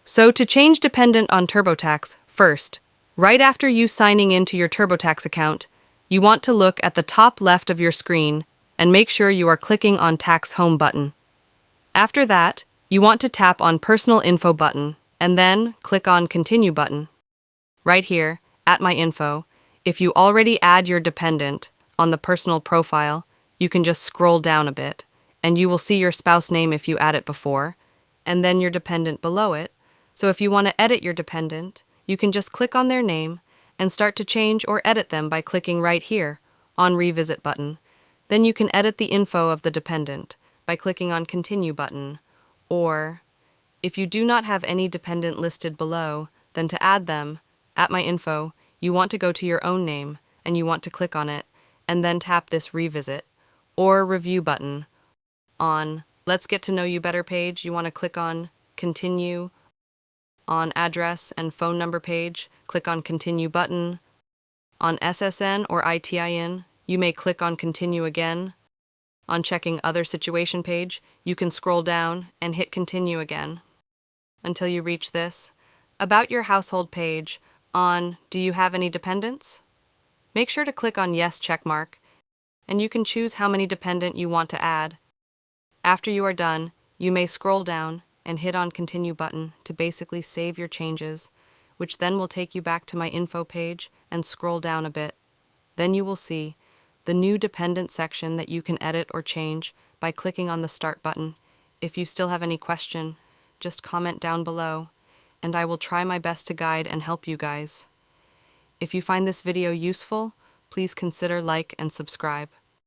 So to change dependent on TurboTax, first, right after you signing into your TurboTax account, you want to look at the top left of your screen and make sure you are clicking on Tax Home button. After that, you want to tap on Personal Info button and then click on Continue button. Right here, at My Info, if you already add your dependent on the personal profile, you can just scroll down a bit and you will see your spouse name if you add it before, and then your dependent below it. So if you want to edit your dependent, you can just click on their name and start to change or edit them by clicking right here on Revisit button. Then you can edit the info of the dependent by clicking on Continue button. Or, if you do not have any dependent listed below, then to add them, at My Info, you want to go to your own name and you want to click on it and then tap this Revisit or Review button. On Let's Get to Know You Better page, you want to click on Continue. On Address and Phone Number page, click on Continue button. On SSN or ITIN, you may click on Continue again. On Checking Other Situation page, you can scroll down and hit Continue again until you reach this About Your Household page on Do You Have Any Dependents? Make sure to click on Yes checkmark, and you can choose how many dependent you want to add. After you are done, you may scroll down and hit on Continue button to basically save your changes, which then will take you back to My Info page and scroll down a bit. Then you will see the new dependent section that you can edit or change by clicking on the Start button. If you still have any question, just comment down below, and I will try my best to guide and help you guys. If you find this video useful, please consider like and subscribe.